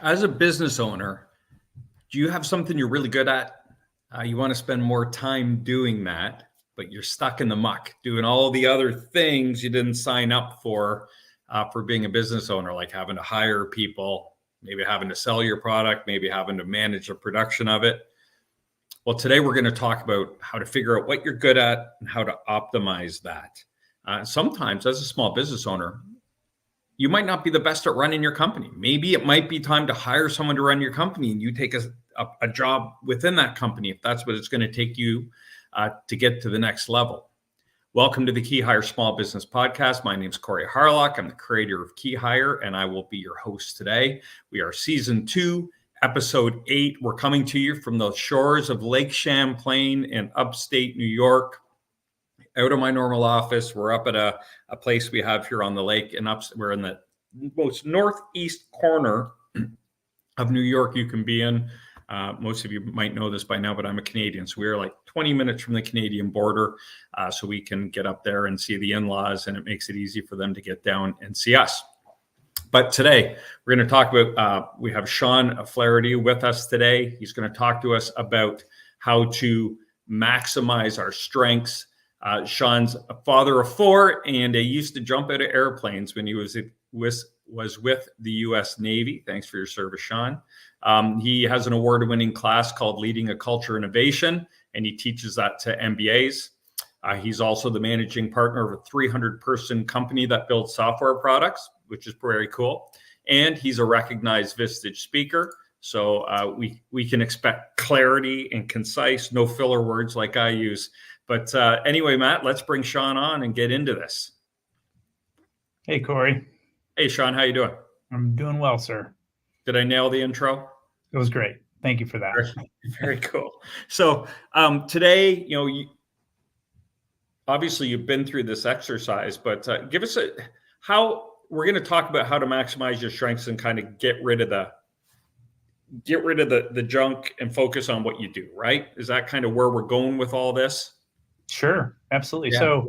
As a business owner, do you have something you're really good at? You want to spend more time doing that, but you're stuck in the muck doing all the other things you didn't sign up for being a business owner, like having to hire people, maybe having to sell your product, maybe having to manage the production of it. Well, today we're going to talk about how to figure out what you're good at and how to optimize that. Sometimes as a small business owner, you might not be the best at running your company. Maybe it might be time to hire someone to run your company and you take a job within that company if that's what it's going to take you to get to the next level. Welcome to the Key Hire Small Business Podcast. My name is Corey Harlock. I'm the creator of Key Hire, and I will be your host today. We are season 2, episode 8. We're coming to you from the shores of Lake Champlain in upstate New York. Out of my normal office, we're up at a place we have here on the lake, and we're in the most northeast corner of New York you can be in. Most of you might know this by now, but I'm a Canadian, so we're like 20 minutes from the Canadian border, so we can get up there and see the in-laws, and it makes it easy for them to get down and see us. But today, we're going to talk about, we have Sean Flaherty with us today. He's going to talk to us about how to maximize our strengths. Sean's a father of 4, and he used to jump out of airplanes when he was with the U.S. Navy. Thanks for your service, Sean. He has an award-winning class called Leading a Culture Innovation, and he teaches that to MBAs. He's also the managing partner of a 300-person company that builds software products, which is very cool. And he's a recognized Vistage speaker. So we can expect clarity and concise, no filler words like I use. But anyway, Matt, let's bring Sean on and get into this. Hey, Corey. Hey, Sean, how you doing? I'm doing well, sir. Did I nail the intro? It was great. Thank you for that. Very cool. So today, obviously you've been through this exercise, but give us how we're going to talk about how to maximize your strengths and kind of get rid of the junk and focus on what you do, right? Is that kind of where we're going with all this? Sure, absolutely. Yeah. So,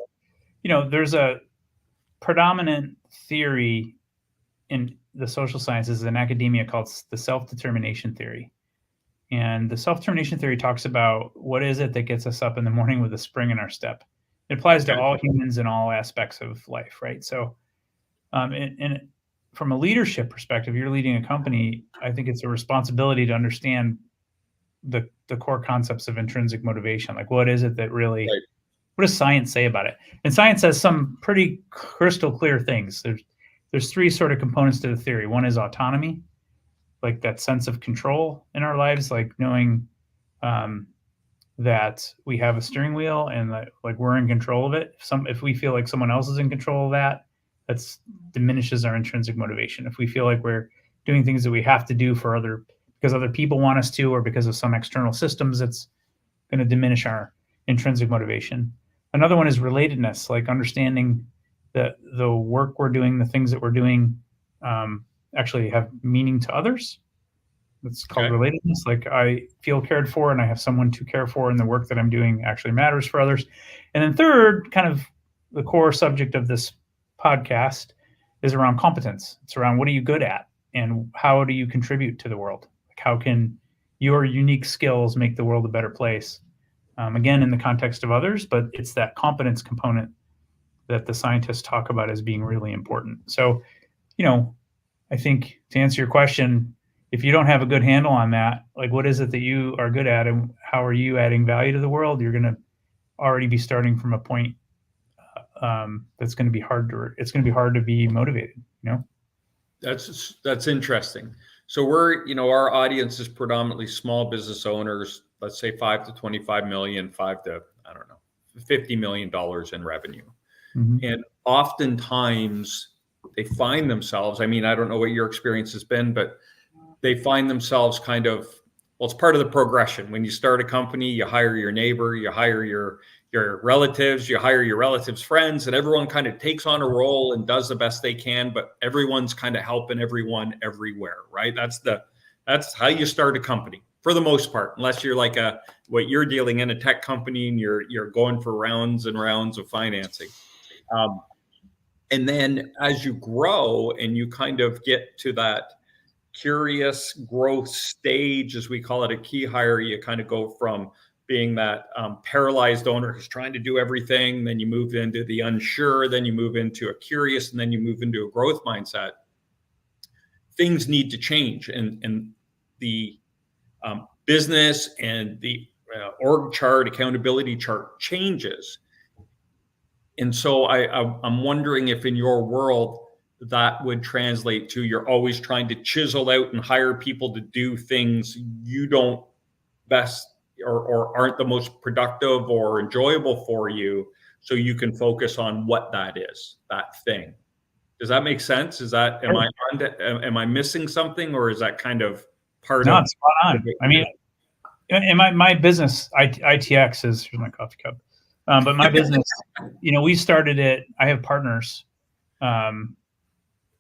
there's a predominant theory in the social sciences and academia called the self-determination theory. And the self-determination theory talks about what is it that gets us up in the morning with a spring in our step. It applies to all humans in all aspects of life, right? So, and from a leadership perspective, you're leading a company. I think it's a responsibility to understand the core concepts of intrinsic motivation. Like, what is it that really, right. What does science say about it? And science has some pretty crystal clear things. There's 3 sort of components to the theory. One is autonomy, like that sense of control in our lives, like knowing that we have a steering wheel and that like we're in control of it. If we feel like someone else is in control of that diminishes our intrinsic motivation. If we feel like we're doing things that we have to do because other people want us to, or because of some external systems, it's going to diminish our intrinsic motivation. Another one is relatedness, like understanding that the work we're doing, the things that we're doing actually have meaning to others. It's called relatedness. Like I feel cared for and I have someone to care for, and the work that I'm doing actually matters for others. And then third, kind of the core subject of this podcast is around competence. It's around what are you good at and how do you contribute to the world? Like how can your unique skills make the world a better place? Again, in the context of others, but it's that competence component that the scientists talk about as being really important. So, I think to answer your question, if you don't have a good handle on that, like what is it that you are good at and how are you adding value to the world? You're going to already be starting from a point that's going to be hard to be motivated, That's interesting. So our audience is predominantly small business owners, let's say 5 to 25 million, 5 to, $50 million in revenue. Mm-hmm. And oftentimes they find themselves, I don't know what your experience has been, but they find themselves it's part of the progression. When you start a company, you hire your neighbor, you hire your relatives, you hire your relatives' friends, and everyone kind of takes on a role and does the best they can, but everyone's kind of helping everyone everywhere, right? That's how you start a company for the most part, unless you're like what you're dealing in a tech company and you're going for rounds and rounds of financing. And then as you grow and you kind of get to that curious growth stage, as we call it, a key hire, you kind of go from being that paralyzed owner who's trying to do everything, then you move into the unsure, then you move into a curious, and then you move into a growth mindset. Things need to change, and the business and the org chart, accountability chart changes. And so I'm wondering if in your world that would translate to you're always trying to chisel out and hire people to do things you don't best or aren't the most productive or enjoyable for you, so you can focus on what that is, that thing. Does that make sense? Is that, am I missing something, or is that kind of part of? No, it's spot on. I mean, in my business, ITX is, here's my coffee cup. But my business, we started it. I have partners.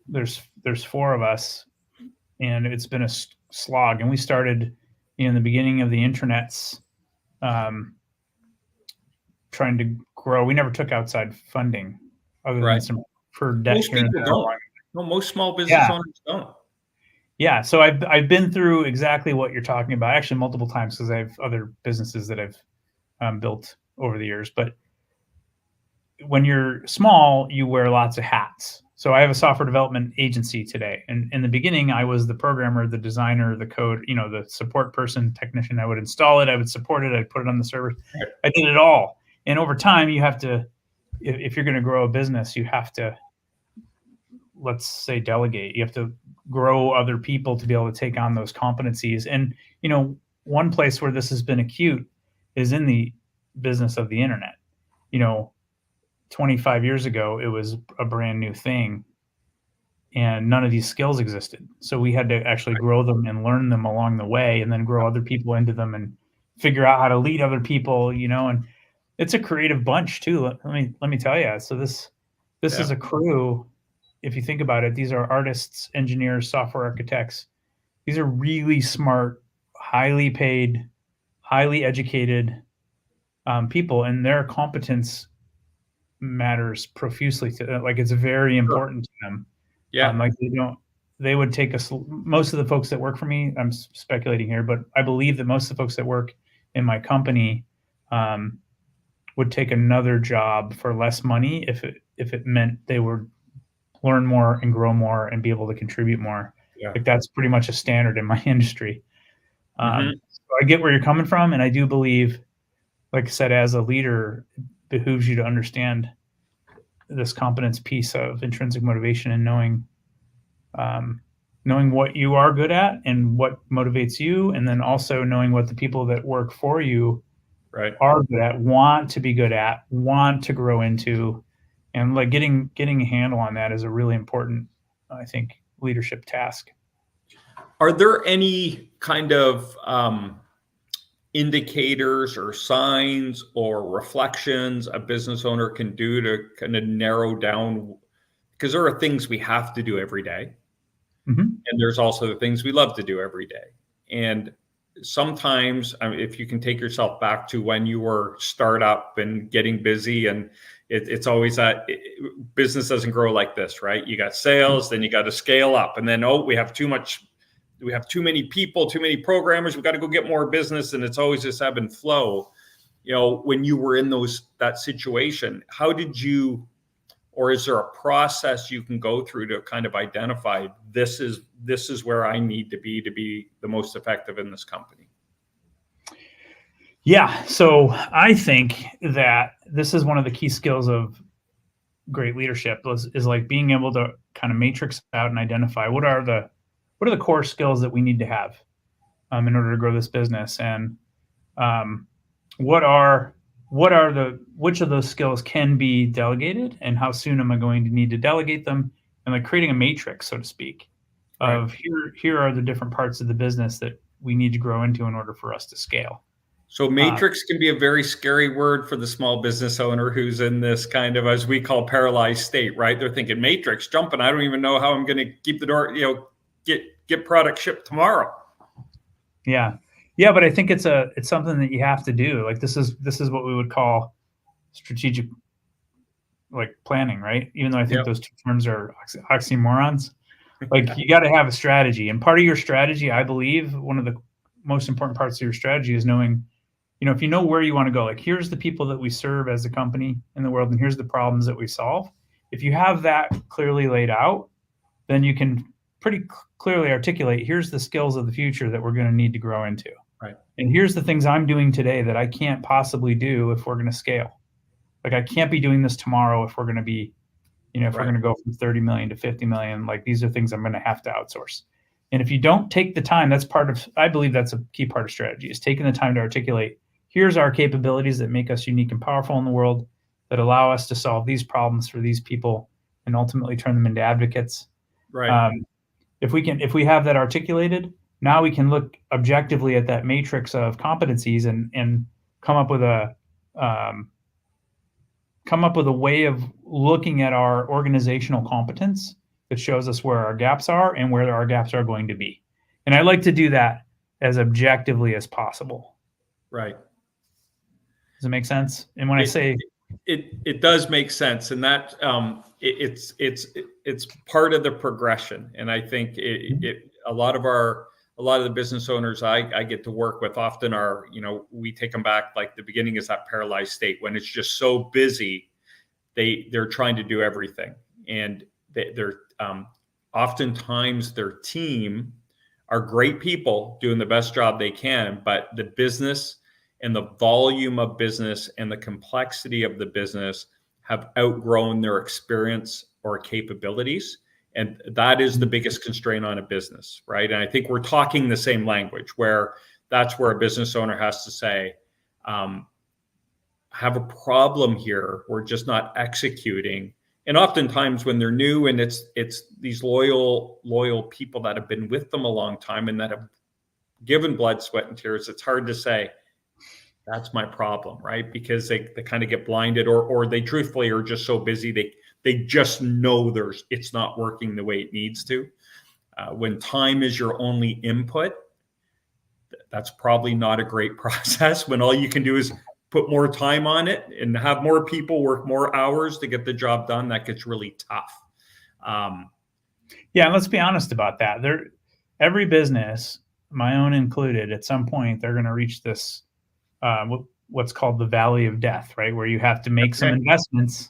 There's 4 of us, and it's been a slog. And we started in the beginning of the internet's, trying to grow. We never took outside funding, other than some per debt. Most people don't. No, most small business owners don't. Yeah, so I've been through exactly what you're talking about, actually multiple times, because I have other businesses that I've built over the years. But when you're small, you wear lots of hats. So I have a software development agency today, and in the beginning, I was the programmer, the designer, the code, the support person, technician. I would install it, I would support it, I'd put it on the server. I did it all. And over time, you have to, if you're going to grow a business, you have to, let's say, delegate. You have to grow other people to be able to take on those competencies. And, one place where this has been acute is in the business of the internet. 25 years ago, it was a brand new thing, and none of these skills existed. So we had to actually grow them and learn them along the way, and then grow other people into them and figure out how to lead other people, and it's a creative bunch too. Let me tell you. So this is a crew. If you think about it, these are artists, engineers, software architects. These are really smart, highly paid, highly educated people, and their competence matters profusely to them. Like, it's very important to them. Yeah. They would take us, most of the folks that work for me, I'm speculating here, but I believe that most of the folks that work in my company would take another job for less money if it meant they would learn more and grow more and be able to contribute more. Yeah. Like, that's pretty much a standard in my industry. So I get where you're coming from, and I do believe, like I said, as a leader, it behooves you to understand this competence piece of intrinsic motivation and knowing what you are good at and what motivates you, and then also knowing what the people that work for you are good at, want to be good at, want to grow into, and like getting a handle on that is a really important, I think, leadership task. Are there any kind of indicators or signs or reflections a business owner can do to kind of narrow down? Because there are things we have to do every day. And there's also the things we love to do every day. And sometimes, if you can take yourself back to when you were startup and getting busy, and it's always that business doesn't grow like this, right? You got sales, then you got to scale up, and then, we have too many people, too many programmers, we got to go get more business, and it's always this ebb and flow. When you were in that situation, how did you, or is there a process you can go through to kind of identify this is where I need to be the most effective in this company? Yeah. So I think that this is one of the key skills of great leadership is like being able to kind of matrix out and identify what are the core skills that we need to have in order to grow this business, and which of those skills can be delegated, and how soon am I going to need to delegate them, and like creating a matrix, so to speak, of here are the different parts of the business that we need to grow into in order for us to scale. So matrix can be a very scary word for the small business owner who's in this kind of, as we call, paralyzed state, right? They're thinking matrix, jumping, I don't even know how I'm going to keep the door, get product shipped tomorrow. Yeah. But I think it's something that you have to do. Like, this is what we would call strategic, like, planning, right? Even though I think those two terms are oxymorons. Like you got to have a strategy, and part of your strategy, I believe, one of the most important parts of your strategy is knowing, if you know where you want to go, like here's the people that we serve as a company in the world, and here's the problems that we solve. If you have that clearly laid out, then you can pretty clearly articulate, here's the skills of the future that we're going to need to grow into. Right. And here's the things I'm doing today that I can't possibly do if we're going to scale. Like I can't be doing this tomorrow if we're going to be, if we're going to go from 30 million to 50 million, like these are things I'm going to have to outsource. And if you don't take the time, I believe that's a key part of strategy, is taking the time to articulate, here's our capabilities that make us unique and powerful in the world, that allow us to solve these problems for these people and ultimately turn them into advocates. Right. If we have that articulated, now we can look objectively at that matrix of competencies and come up with a way of looking at our organizational competence that shows us where our gaps are and where our gaps are going to be. And I like to do that as objectively as possible. Right. Does it make sense? And when I say it does make sense, and that it's part of the progression. And I think a lot of the business owners I get to work with often are, we take them back, like the beginning is that paralyzed state when it's just so busy, they're trying to do everything, and they're oftentimes their team are great people doing the best job they can, but the business and the volume of business and the complexity of the business have outgrown their experience or capabilities. And that is the biggest constraint on a business, right? And I think we're talking the same language, where that's where a business owner has to say, have a problem here. We're just not executing. And oftentimes when they're new and it's these loyal people that have been with them a long time and that have given blood, sweat, and tears, it's hard to say, that's my problem, right? Because they kind of get blinded, or they truthfully are just so busy, they just know it's not working the way it needs to. When time is your only input, that's probably not a great process. When all you can do is put more time on it and have more people work more hours to get the job done, that gets really tough. Yeah, and let's be honest about that. Every business, my own included, at some point they're going to reach this what's called the valley of death, right? Where you have to make some investments.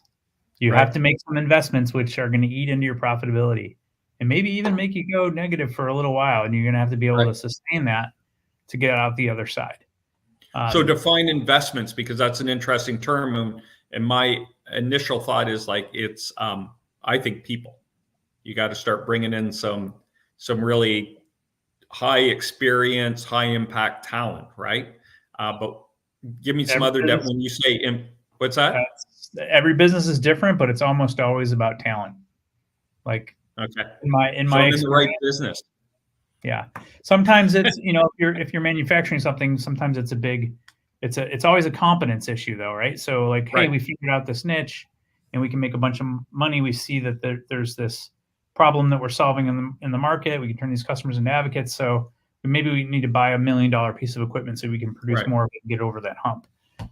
You have to make some investments which are going to eat into your profitability and maybe even make you go negative for a little while. And you're going to have to be able to sustain that to get out the other side. So define investments, because that's an interesting term. And my initial thought is like, it's, I think people, you got to start bringing in some really high experience, high impact talent, right? But give me some other depth when you say, what's that? Every business is different, but it's almost always about talent. Like, okay, in my in the right business. Yeah, sometimes it's if you're manufacturing something, sometimes it's always a competence issue though, right? So like, hey, we figured out this niche, and we can make a bunch of money. We see that there's this problem that we're solving in the market. We can turn these customers into advocates. So maybe we need to buy $1 million piece of equipment so we can produce more of it and get over that hump.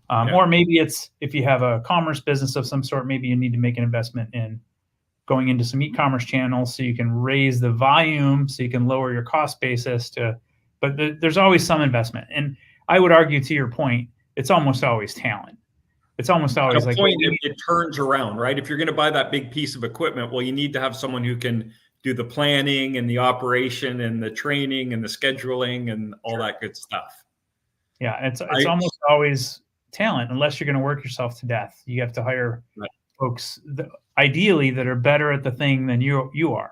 Or maybe it's, if you have a commerce business of some sort, maybe you need to make an investment in going into some e-commerce channels so you can raise the volume, so you can lower your cost basis but there's always some investment. And I would argue, to your point, it's almost always talent. It's almost always like it turns around, right? If you're going to buy that big piece of equipment, well, you need to have someone who can do the planning and the operation and the training and the scheduling and all that good stuff. Yeah, it's almost always talent, unless you're going to work yourself to death. You have to hire folks, ideally, that are better at the thing than you are.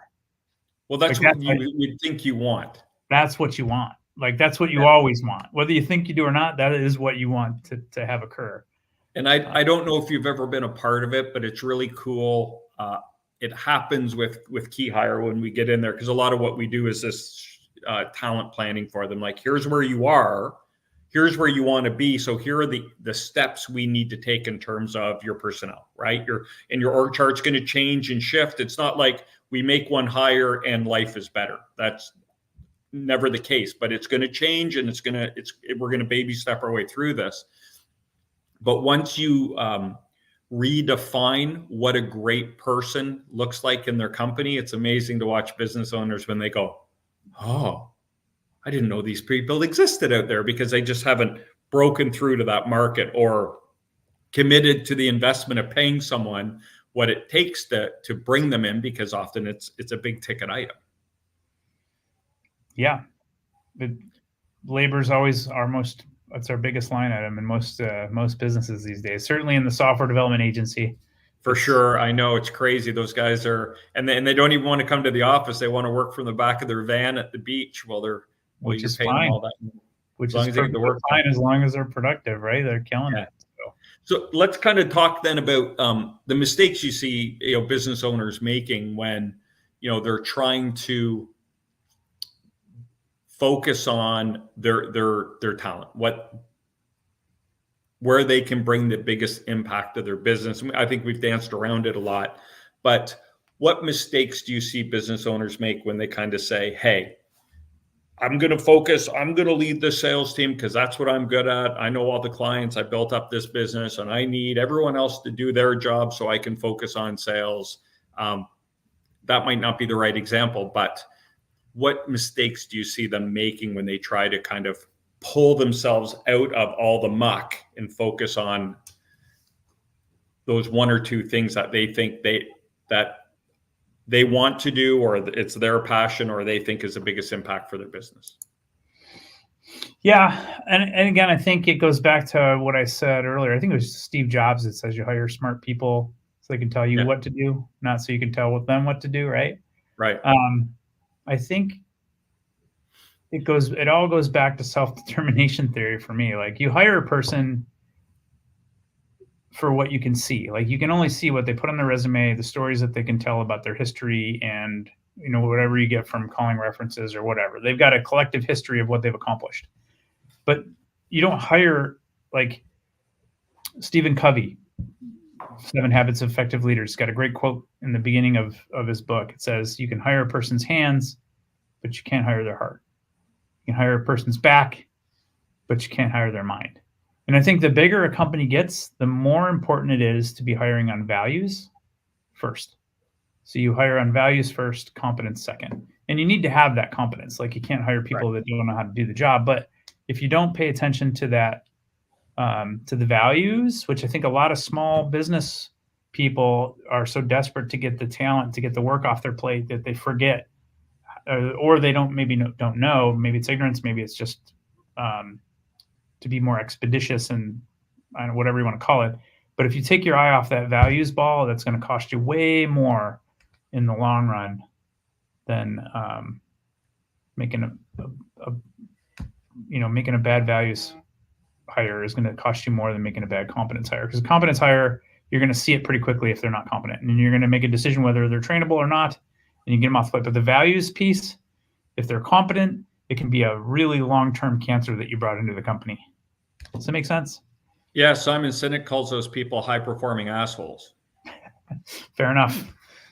Well, that's what you think you want. That's what you want. Like, that's what you always want. Whether you think you do or not, that is what you want to have occur. And I don't know if you've ever been a part of it, but it's really cool. It happens with Key Hire when we get in there, because a lot of what we do is this talent planning for them. Like, here's where you are, here's where you want to be. So here are the steps we need to take in terms of your personnel, right? Your org chart's going to change and shift. It's not like we make one hire and life is better. That's never the case, but it's going to change, and we're going to baby step our way through this. But once you redefine what a great person looks like in their company. It's amazing to watch business owners when they go, oh, I didn't know these people existed out there, because they just haven't broken through to that market or committed to the investment of paying someone what it takes to bring them in, because often it's a big ticket item. Yeah. Labor is always it's our biggest line item in most businesses these days, certainly in the software development agency. For sure. I know, it's crazy. Those guys are, and they don't even want to come to the office. They want to work from the back of their van at the beach while you're paying them all that. Which is fine as long as they're productive, right? They're killing it. So let's kind of talk then about the mistakes you see, business owners making when, they're trying to focus on their talent, where they can bring the biggest impact to their business. I think we've danced around it a lot, but what mistakes do you see business owners make when they kind of say, hey, I'm going to lead the sales team because that's what I'm good at. I know all the clients. I built up this business and I need everyone else to do their job so I can focus on sales. That might not be the right example, but what mistakes do you see them making when they try to kind of pull themselves out of all the muck and focus on those one or two things that they think they want to do, or it's their passion, or they think is the biggest impact for their business? Yeah. And again, I think it goes back to what I said earlier. I think it was Steve Jobs that says you hire smart people so they can tell you what to do, not so you can tell them what to do. Right. Right. I think it all goes back to self-determination theory for me. Like, you hire a person for what you can see. Like, you can only see what they put on their resume, the stories that they can tell about their history, and whatever you get from calling references or whatever. They've got a collective history of what they've accomplished. But you don't hire, like, Stephen Covey, 7 Habits of Effective Leaders, got a great quote in the beginning of his book. It says, you can hire a person's hands, but you can't hire their heart. You can hire a person's back, but you can't hire their mind. And I think the bigger a company gets, the more important it is to be hiring on values first. So you hire on values first, competence second. And you need to have that competence. Like, you can't hire people that don't know how to do the job. But if you don't pay attention to that, to the values, which I think a lot of small business people are so desperate to get the talent, to get the work off their plate, that they forget, or they don't know. Maybe it's ignorance. Maybe it's just to be more expeditious and whatever you want to call it. But if you take your eye off that values ball, that's going to cost you way more in the long run than making a bad values hire is going to cost you more than making a bad competence hire. Because a competence hire, you're going to see it pretty quickly if they're not competent, and you're going to make a decision whether they're trainable or not, and you get them off the plate. But the values piece, if they're competent, it can be a really long-term cancer that you brought into the company. Does that make sense? Yeah, Simon Sinek calls those people high-performing assholes. Fair enough.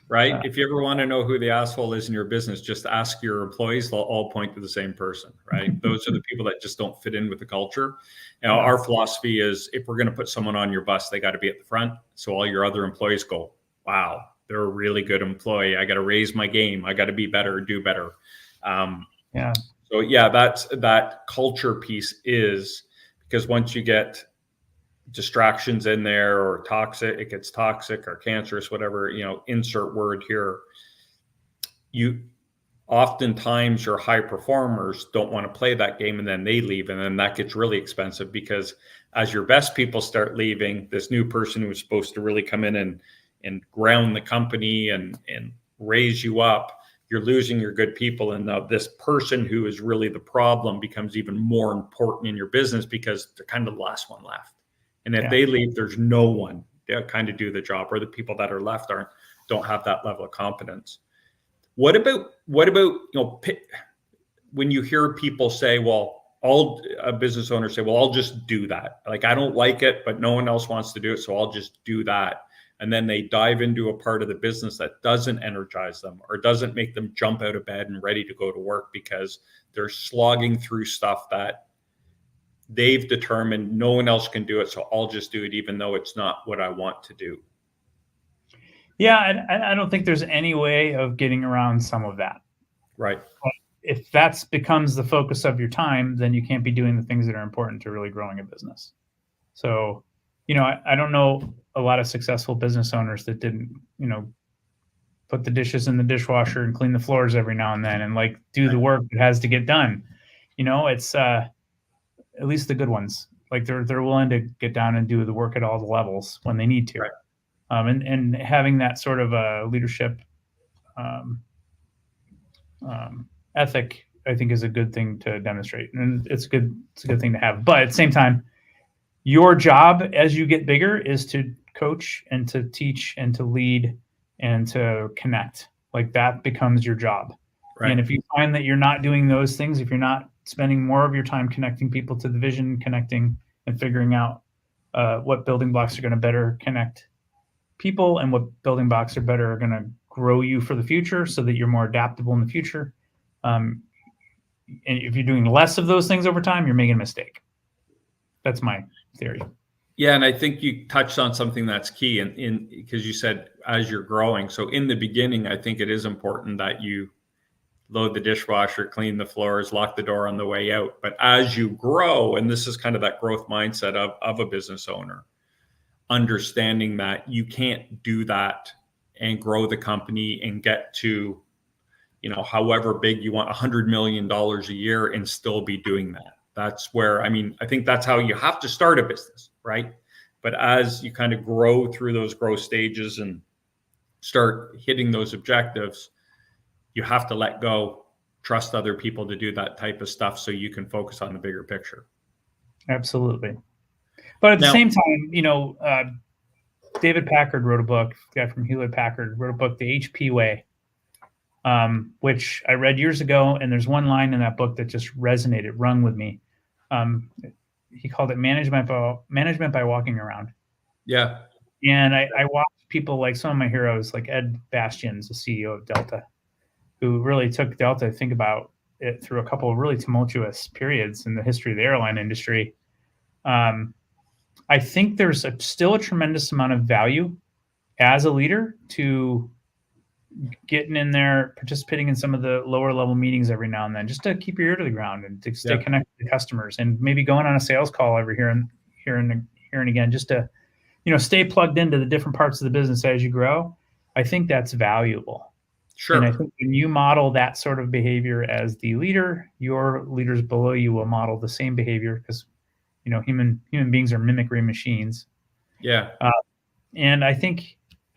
Right? If you ever want to know who the asshole is in your business, just ask your employees. They'll all point to the same person, right? Those are the people that just don't fit in with the culture. Our philosophy is, if we're going to put someone on your bus, they got to be at the front. So all your other employees go, wow, they're a really good employee. I got to raise my game. I got to be better, do better. So yeah, that culture piece is, because once you get distractions in there, or toxic, it gets toxic or cancerous, whatever, insert word here. Oftentimes your high performers don't want to play that game, and then they leave, and then that gets really expensive, because as your best people start leaving, this new person who's supposed to really come in and ground the company and raise you up, you're losing your good people. And now this person who is really the problem becomes even more important in your business, because they're kind of the last one left. And if they leave, there's no one to kind of do the job, or the people that are left don't have that level of competence. What about when you hear people say, well, a business owner say, well, I'll just do that. Like, I don't like it, but no one else wants to do it, so I'll just do that. And then they dive into a part of the business that doesn't energize them, or doesn't make them jump out of bed and ready to go to work, because they're slogging through stuff that they've determined no one else can do it, so I'll just do it even though it's not what I want to do. Yeah, and I don't think there's any way of getting around some of that. Right. If that becomes the focus of your time, then you can't be doing the things that are important to really growing a business. So, I don't know a lot of successful business owners that didn't, put the dishes in the dishwasher and clean the floors every now and then and like do the work that has to get done. It's at least the good ones. Like they're willing to get down and do the work at all the levels when they need to. Right. And having that sort of a leadership ethic, I think, is a good thing to demonstrate, and it's a good thing to have. But at the same time, your job as you get bigger is to coach and to teach and to lead and to connect. Like that becomes your job. Right. And if you find that you're not doing those things, if you're not spending more of your time connecting people to the vision, connecting and figuring out what building blocks are going to better connect people and what building blocks are going to grow you for the future so that you're more adaptable in the future. And if you're doing less of those things over time, you're making a mistake. That's my theory. Yeah, and I think you touched on something that's key in because you said as you're growing. So in the beginning, I think it is important that you load the dishwasher, clean the floors, lock the door on the way out. But as you grow, and this is kind of that growth mindset of a business owner, understanding that you can't do that and grow the company and get to, however big you want, $100 million a year and still be doing that. That's where, I think that's how you have to start a business, right? But as you kind of grow through those growth stages and start hitting those objectives, you have to let go, trust other people to do that type of stuff so you can focus on the bigger picture. Absolutely. But at the same time, David Packard wrote a book, the guy from Hewlett Packard wrote a book, The HP Way, which I read years ago. And there's one line in that book that just resonated, rung with me. He called it management by walking around. Yeah. And I watched people like some of my heroes, like Ed Bastian's the CEO of Delta, who really took Delta, think about it, through a couple of really tumultuous periods in the history of the airline industry. I think there's still a tremendous amount of value as a leader to getting in there, participating in some of the lower level meetings every now and then, just to keep your ear to the ground and to stay connected to customers, and maybe going on a sales call every here and again, just to, stay plugged into the different parts of the business as you grow. I think that's valuable. Sure. And I think when you model that sort of behavior as the leader, your leaders below you will model the same behavior because, human beings are mimicry machines. Yeah. And I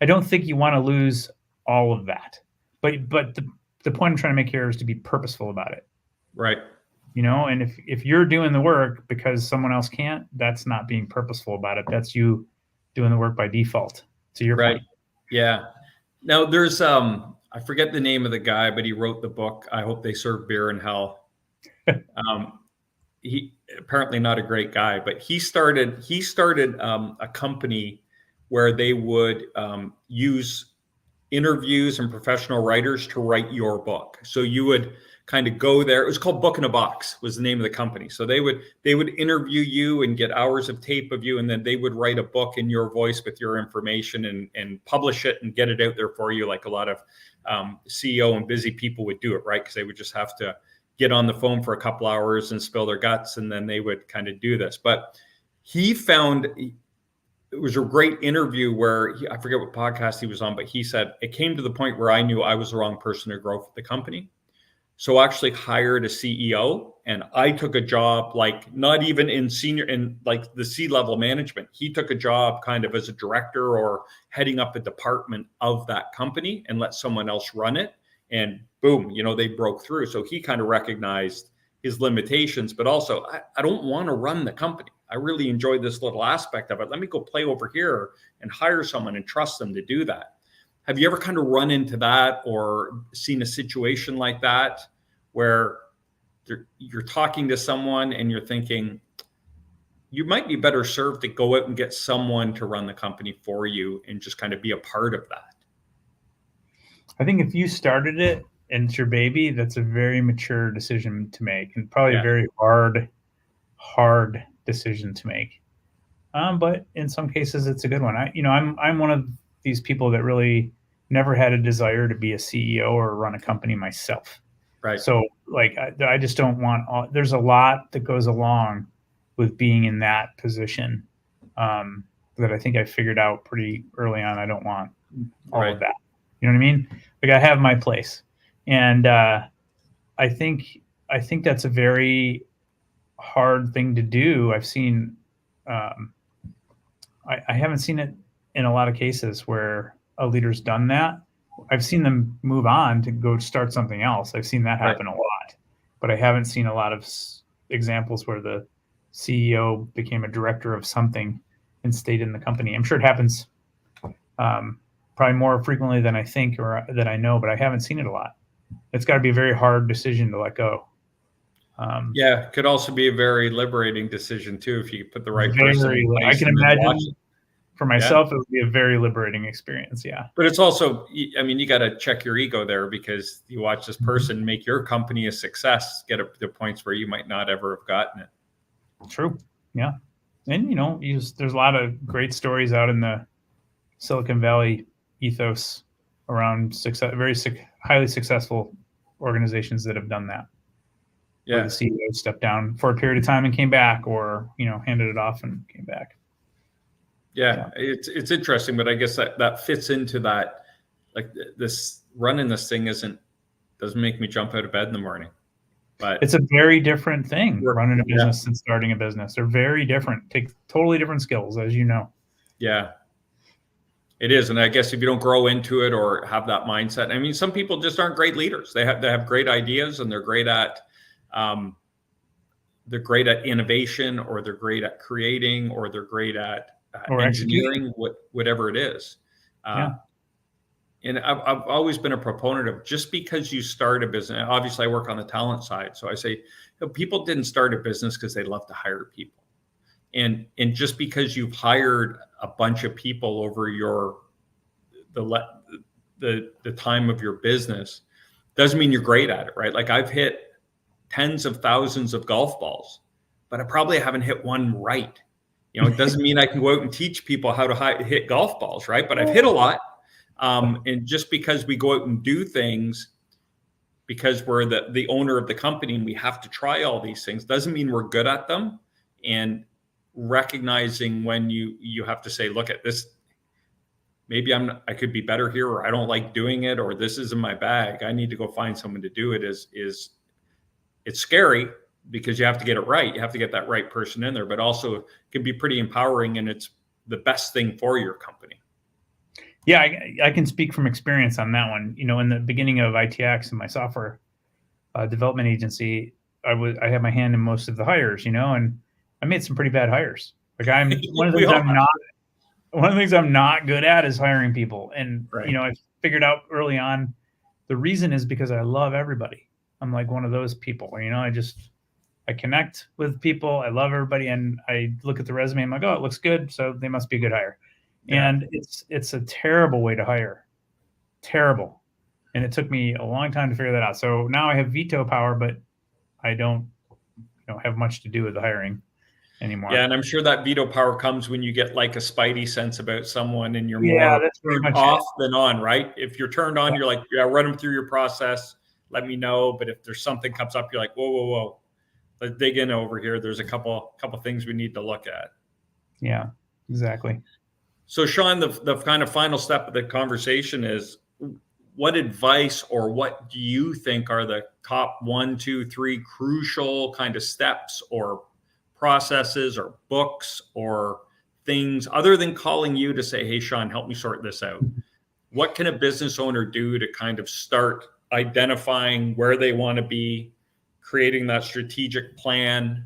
don't think you want to lose all of that. But the point I'm trying to make here is to be purposeful about it. Right. And if you're doing the work because someone else can't, that's not being purposeful about it. That's you doing the work by default, to your point. Yeah. Now there's I forget the name of the guy, but he wrote the book, I Hope They Serve Beer in Hell. He apparently not a great guy, but he started a company where they would use interviews and professional writers to write your book. So you would kind of go there. It was called Book in a Box was the name of the company. So they would interview you and get hours of tape of you, and then they would write a book in your voice with your information and publish it and get it out there for you, like a lot of CEO and busy people would do it, right? Because they would just have to get on the phone for a couple hours and spill their guts, and then they would kind of do this. But he found it was a great interview where I forget what podcast he was on, but he said it came to the point where I knew I was the wrong person to grow the company. So I actually hired a CEO, and I took a job, like not even in like the C-level management. He took a job kind of as a director or heading up a department of that company and let someone else run it. And boom, they broke through. So he kind of recognized his limitations, but also I don't want to run the company. I really enjoy this little aspect of it. Let me go play over here and hire someone and trust them to do that. Have you ever kind of run into that or seen a situation like that where you're talking to someone and you're thinking you might be better served to go out and get someone to run the company for you and just kind of be a part of that? I think if you started it and it's your baby, that's a very mature decision to make, and probably a very hard hard decision to make. But in some cases, it's a good one. I'm one of these people that really never had a desire to be a CEO or run a company myself. Right. So like, I just don't want there's a lot that goes along with being in that position, that I think I figured out pretty early on. I don't want all of that. You know what I mean? Like, I have my place. And I think that's a very hard thing to do. I've seen, I haven't seen it in a lot of cases where a leader's done that. I've seen them move on to go start something else. I've seen that happen a lot, but I haven't seen a lot of examples where the CEO became a director of something and stayed in the company. I'm sure it happens probably more frequently than I think or that I know, but I haven't seen it a lot. It's got to be a very hard decision to let go. Yeah, it could also be a very liberating decision too if you put the right person in place. I can imagine for myself, it would be a very liberating experience. Yeah. But it's also, I mean, you got to check your ego there, because you watch this person make your company a success, get up to points where you might not ever have gotten it. True. Yeah. And, there's a lot of great stories out in the Silicon Valley ethos around highly successful organizations that have done that. Yeah. Where the CEO stepped down for a period of time and came back, or, handed it off and came back. Yeah. It's interesting, but I guess that fits into that, like, this running this thing doesn't make me jump out of bed in the morning. But it's a very different thing, running a business and starting a business. They're very different, take totally different skills, as you know. Yeah, it is. And I guess if you don't grow into it or have that mindset, I mean, some people just aren't great leaders. They have great ideas, and they're great at innovation, or they're great at creating, or they're great at engineering, whatever it is. And I've always been a proponent of, just because you start a business, obviously I work on the talent side. So I say, people didn't start a business because they love to hire people. And just because you've hired a bunch of people over the time of your business doesn't mean you're great at it, right? Like, I've hit tens of thousands of golf balls, but I probably haven't hit one right. It doesn't mean I can go out and teach people how to hit golf balls, right? But I've hit a lot. And just because we go out and do things because we're the owner of the company and we have to try all these things, doesn't mean we're good at them. And recognizing when you have to say, look at this, maybe I could be better here, or I don't like doing it, or this isn't my bag, I need to go find someone to do it, it's scary, because you have to get it right. You have to get that right person in there, but also it can be pretty empowering, and it's the best thing for your company. Yeah, I can speak from experience on that one. In the beginning of ITX and my software development agency, I had my hand in most of the hires, and I made some pretty bad hires. Like, one of the things I'm not good at is hiring people. And I figured out early on, the reason is because I love everybody. I'm like one of those people. I connect with people. I love everybody, and I look at the resume. I'm like, oh, it looks good, so they must be a good hire. Yeah. And it's a terrible way to hire. Terrible. And it took me a long time to figure that out. So now I have veto power, but I don't have much to do with the hiring anymore. Yeah, and I'm sure that veto power comes when you get like a spidey sense about someone, and you're more turned off than on, right? If you're turned on, you're like, yeah, run them through your process, let me know. But if there's something comes up, you're like, whoa, let's dig in over here. There's a couple things we need to look at. Yeah, exactly. So Sean, the kind of final step of the conversation is, what advice, or what do you think are the top 1, 2, 3 crucial kind of steps or processes or books or things, other than calling you to say, hey, Sean, help me sort this out? What can a business owner do to kind of start identifying where they want to be, creating that strategic plan,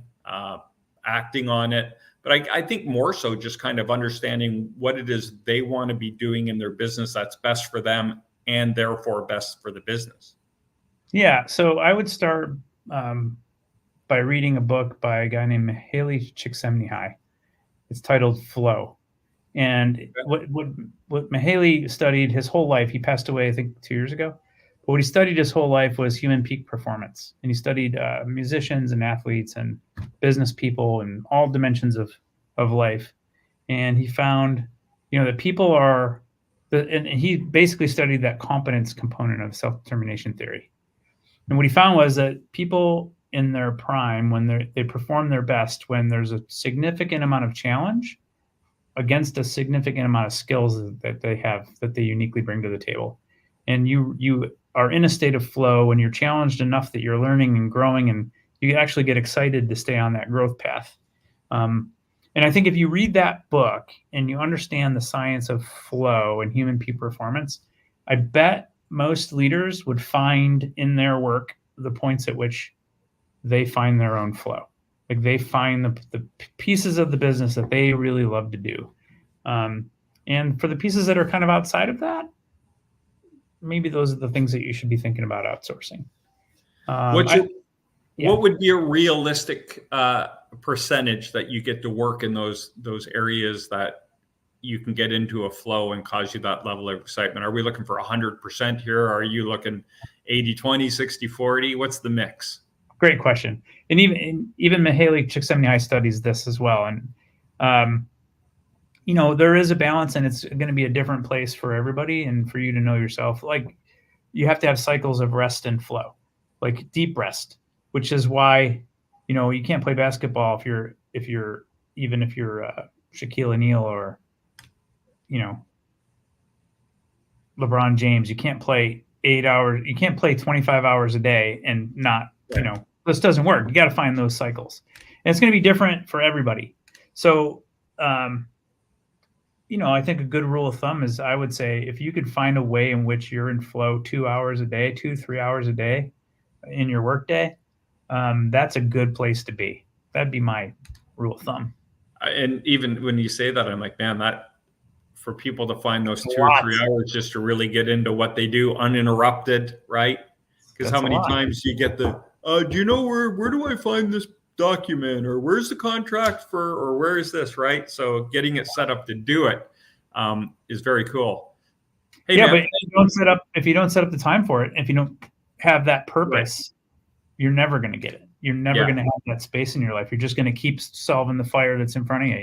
acting on it? But I think more so just kind of understanding what it is they want to be doing in their business that's best for them, and therefore best for the business. Yeah. So I would start by reading a book by a guy named Mihaly Csikszentmihalyi. It's titled Flow. And what Mihaly studied his whole life, he passed away, I think 2 years ago. But what he studied his whole life was human peak performance. And he studied musicians and athletes and business people and all dimensions of life. And he found, that people are, and he basically studied that competence component of self-determination theory. And what he found was that people in their prime, when they perform their best, when there's a significant amount of challenge against a significant amount of skills that they have, that they uniquely bring to the table. And you are in a state of flow when you're challenged enough that you're learning and growing, and you actually get excited to stay on that growth path. And I think if you read that book and you understand the science of flow and human peak performance, I bet most leaders would find in their work the points at which they find their own flow. Like they find the pieces of the business that they really love to do. And for the pieces that are kind of outside of that, maybe those are the things that you should be thinking about outsourcing. What would be a realistic percentage that you get to work in those areas that you can get into a flow and cause you that level of excitement? Are we looking for 100% here? Or are you looking 80-20, 60-40? What's the mix? Great question. And even Mihaly Csikszentmihalyi studies this as well. And, there is a balance, and it's going to be a different place for everybody. And for you to know yourself, like you have to have cycles of rest and flow, like deep rest, which is why, you can't play basketball if you're Shaquille O'Neal or, LeBron James. You can't play 8 hours. You can't play 25 hours a day and not, this doesn't work. You got to find those cycles, and it's going to be different for everybody. So, I think a good rule of thumb is, I would say, if you could find a way in which you're in flow 2 hours a day, 2-3 hours a day in your workday, that's a good place to be. That'd be my rule of thumb. And even when you say that, I'm like, man, that for people to find those 2 or 3 hours just to really get into what they do uninterrupted, right? Because how many times you get do you know where do I find this document, or where's the contract for, or where is this, right? So getting it set up to do it is very cool. Hey, yeah, man, but if you don't set up the time for it, if you don't have that purpose, you're never going to get it. You're never going to have that space in your life. You're just going to keep solving the fire that's in front of you,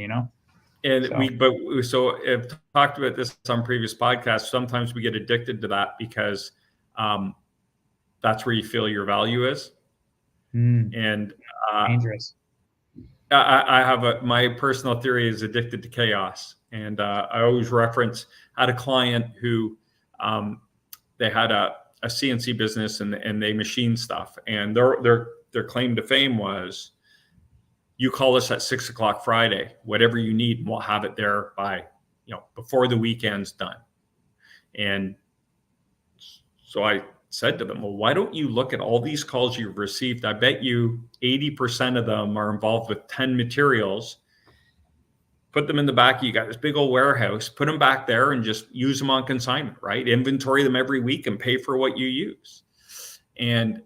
And I've talked about this on previous podcasts. Sometimes we get addicted to that because that's where you feel your value is. And dangerous. I have my personal theory is addicted to chaos. And I always reference, I had a client who they had a CNC business and they machine stuff. And their claim to fame was, you call us at 6 o'clock Friday, whatever you need, and we'll have it there by, before the weekend's done. And so I said to them, well, why don't you look at all these calls you've received? I bet you 80% of them are involved with 10 materials. Put them in the back. You got this big old warehouse, put them back there and just use them on consignment, right? Inventory them every week and pay for what you use. And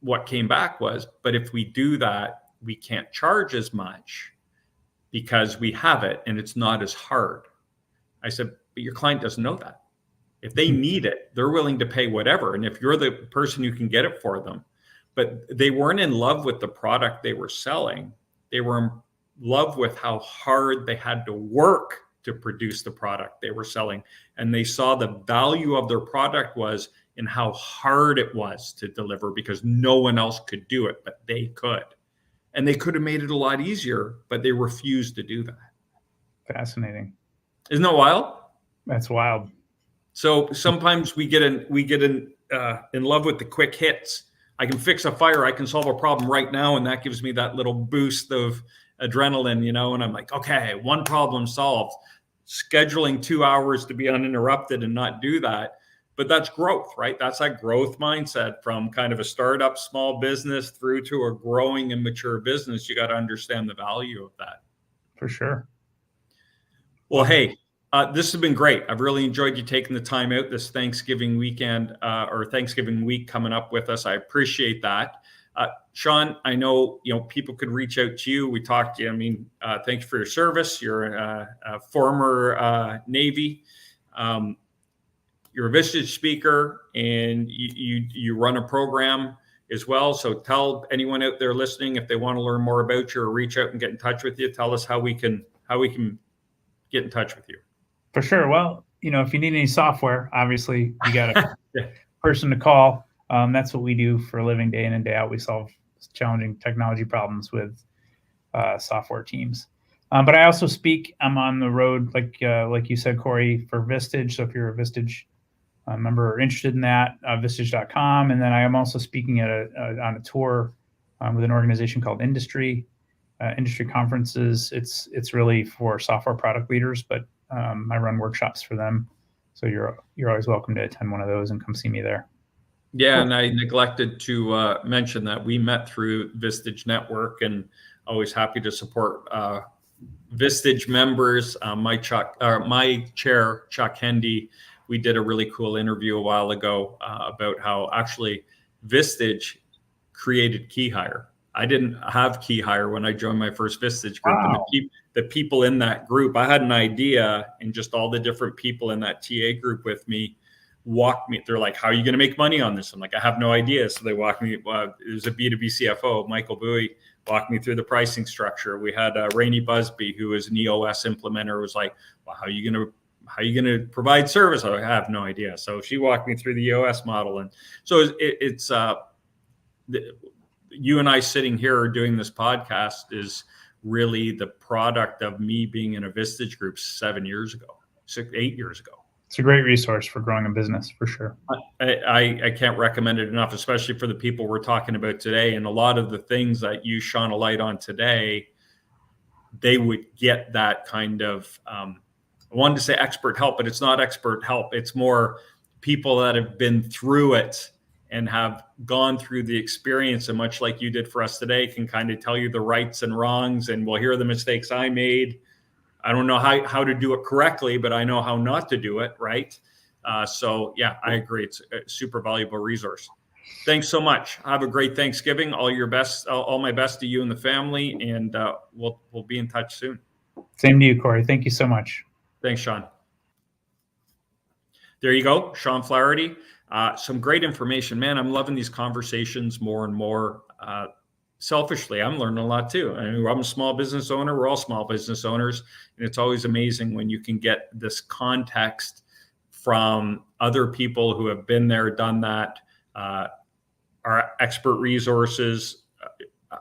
what came back was, but if we do that, we can't charge as much because we have it and it's not as hard. I said, but your client doesn't know that. If they need it, they're willing to pay whatever. And if you're the person who can get it for them, but they weren't in love with the product they were selling. They were in love with how hard they had to work to produce the product they were selling. And they saw the value of their product was in how hard it was to deliver, because no one else could do it, but they could. And they could have made it a lot easier, but they refused to do that. Fascinating. Isn't that wild? That's wild. So sometimes we get in love with the quick hits. I can fix a fire. I can solve a problem right now. And that gives me that little boost of adrenaline, and I'm like, okay, one problem solved. Scheduling 2 hours to be uninterrupted and not do that. But that's growth, right? That's that growth mindset from kind of a startup small business through to a growing and mature business. You got to understand the value of that. For sure. Well, hey, this has been great. I've really enjoyed you taking the time out this Thanksgiving weekend or Thanksgiving week coming up with us. I appreciate that. Sean, I know, people could reach out to you. We talked to you. Thanks for your service. You're a former Navy. you're a Vistage speaker and you run a program as well. So tell anyone out there listening, if they want to learn more about you or reach out and get in touch with you, tell us how we can get in touch with you. For sure. Well, if you need any software, obviously you got a Yeah. person to call. That's what we do for a living, day in and day out. We solve challenging technology problems with software teams. But I also speak. I'm on the road, like you said, Corey, for Vistage. So if you're a Vistage member or interested in that, Vistage.com. And then I am also speaking on a tour with an organization called Industry conferences. It's really for software product leaders, but I run workshops for them. So you're always welcome to attend one of those and come see me there. Yeah, cool. And I neglected to mention that we met through Vistage Network, and always happy to support Vistage members. My chair, Chuck Hendy, we did a really cool interview a while ago about how actually Vistage created KeyHire. I didn't have KeyHire when I joined my first Vistage group. Wow. And the people in that group, I had an idea, and just all the different people in that TA group with me walked me. They're like, how are you going to make money on this? I'm like, I have no idea. So they walked me. There's a B2B CFO, Michael Bowie, walked me through the pricing structure. We had Rainey Busby, who is an EOS implementer, was like, well, how are you going to provide service? I have no idea. So she walked me through the EOS model. And so it's you and I sitting here doing this podcast is really the product of me being in a Vistage group 8 years ago. It's a great resource for growing a business, for sure. I can't recommend it enough, especially for the people we're talking about today. And a lot of the things that you shone a light on today, they would get that kind of, I wanted to say expert help, but it's not expert help. It's more people that have been through it and have gone through the experience, and much like you did for us today, can kind of tell you the rights and wrongs, and well, here are the mistakes I made. I don't know how to do it correctly, but I know how not to do it, right? So yeah, I agree. It's a super valuable resource. Thanks so much. Have a great Thanksgiving. All my best to you and the family, and we'll be in touch soon. Same to you, Corey. Thank you so much. Thanks, Sean. There you go, Sean Flaherty. Some great information, man. I'm loving these conversations more and more. Selfishly, I'm learning a lot too. I'm a small business owner. We're all small business owners. And it's always amazing when you can get this context from other people who have been there, done that, are expert resources,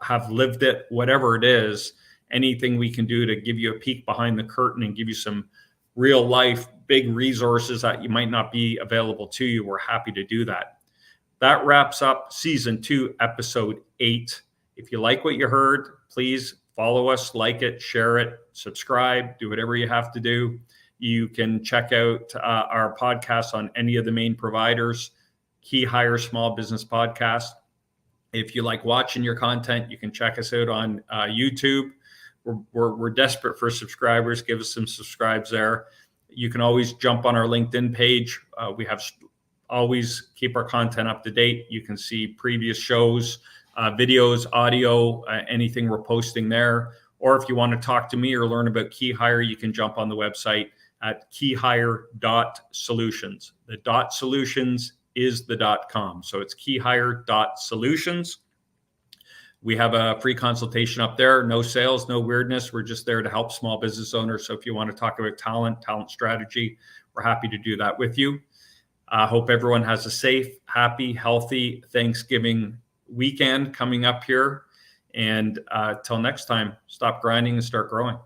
have lived it, whatever it is. Anything we can do to give you a peek behind the curtain and give you some real life, big resources that you might not be available to you, we're happy to do that. That wraps up season 2, episode 8. If you like what you heard, please follow us, like it, share it, subscribe, do whatever you have to do. You can check out our podcast on any of the main providers, KeyHire Small Business Podcast. If you like watching your content, you can check us out on YouTube. We're desperate for subscribers. Give us some subscribes there. You can always jump on our LinkedIn page. We have always keep our content up to date. You can see previous shows, videos, audio, anything we're posting there. Or if you want to talk to me or learn about KeyHire, you can jump on the website at keyhire.solutions. The .solutions is the .com. So it's keyhire.solutions. We have a free consultation up there. No sales, no weirdness. We're just there to help small business owners. So if you want to talk about talent strategy, we're happy to do that with you. I hope everyone has a safe, happy, healthy Thanksgiving weekend coming up here. And till next time, stop grinding and start growing.